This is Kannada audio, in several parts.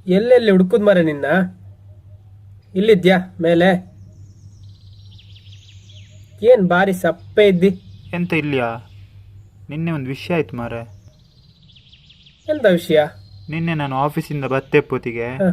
ಎಲ್ಲೆಲ್ಲಿ ಹುಡುಕುದ್ ಮರ ನಿನ್ನ? ಇಲ್ಲಿದ್ಯಾ ಮೇಲೆ? ಏನ್ ಬಾರಿ ಸಪ್ಪೆ ಇದ್ದಿ? ಎಂತ ಇಲ್ಲಿಯಾ? ನಿನ್ನೆ ಒಂದು ವಿಷಯ ಆಯ್ತು ಮಾರೆ. ಎಂತ ವಿಷಯ? ನಿನ್ನೆ ನಾನು ಆಫೀಸಿಂದ ಬತ್ತೆ ಪೋತಿಗೆ ಹ.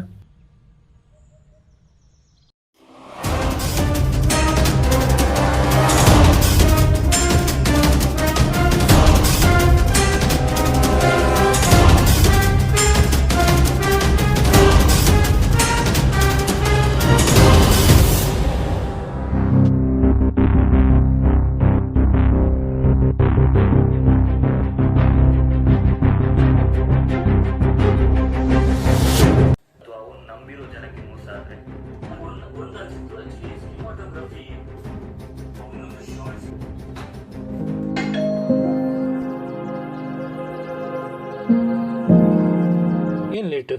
ಏನ್ ಲೇಟು?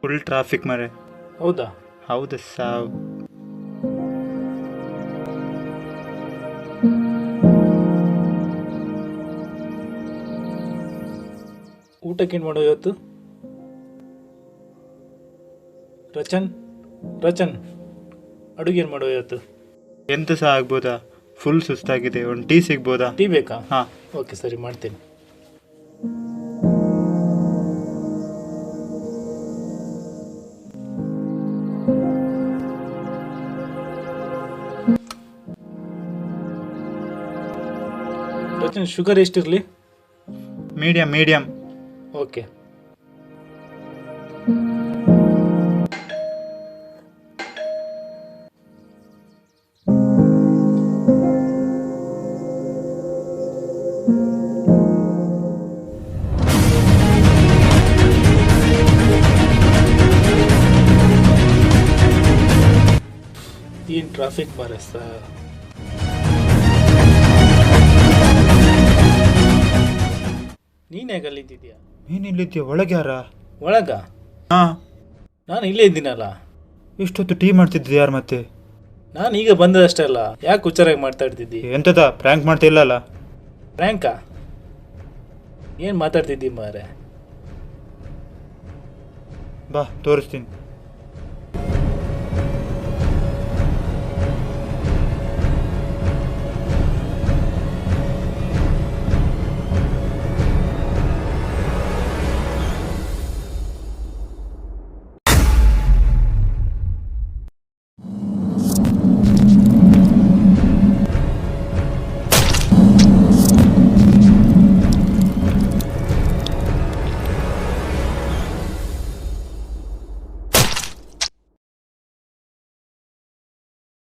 ಫುಲ್ ಟ್ರಾಫಿಕ್ ಮಾರೆ. ಹೌದಾ? ಹೌದು ಸಾವು. ಊಟಕ್ಕೇನು ಮಾಡೋ ಇವತ್ತು? ರಚನ್ ಅಡುಗೆ ಏನು ಮಾಡೋ ಇವತ್ತು? ಎಂತ ಸಹ ಆಗ್ಬೋದಾ? ಫುಲ್ ಸುಸ್ತಾಗಿದೆ. ಒಂದು ಟೀ ಸಿಗ್ಬೋದಾ? ಟೀ ಬೇಕಾ? ಹಾ. ಓಕೆ ಸರಿ, ಮಾಡ್ತೀನಿ. ರಚನ್, ಶುಗರ್ ಎಷ್ಟಿರಲಿ? ಮೀಡಿಯಂ. ಓಕೆ. ಏನು ಟ್ರಾಫಿಕ್ ಮಾರೆ ಸರ್. ನೀನು ಹೇಗೆ ಅಲ್ಲಿದ್ದಿದ್ಯಾ? ನೀನಿಲ್ಲಿದ್ಯಾ? ಒಳಗೆ ಯಾರ? ಒಳಗ? ಹಾ. ನಾನು ಇಲ್ಲೇ ಇದ್ದೀನಲ್ಲ. ಇಷ್ಟೊತ್ತು ಟೀ ಮಾಡ್ತಿದ್ದೆ ಯಾರು ಮತ್ತೆ? ನಾನು ಈಗ ಬಂದದಷ್ಟೇ ಅಲ್ಲ, ಯಾಕೆ ಹುಚ್ಚರಾಗಿ ಮಾತಾಡ್ತಿದ್ದಿ? ಎಂತದ ಪ್ರ್ಯಾಂಕ್ ಮಾಡ್ತಾ ಇಲ್ಲಲ್ಲ? ಪ್ರ್ಯಾಂಕಾ? ಏನು ಮಾತಾಡ್ತಿದ್ದಿ ಮಾರೆ? ಬಾ ತೋರಿಸ್ತೀನಿ.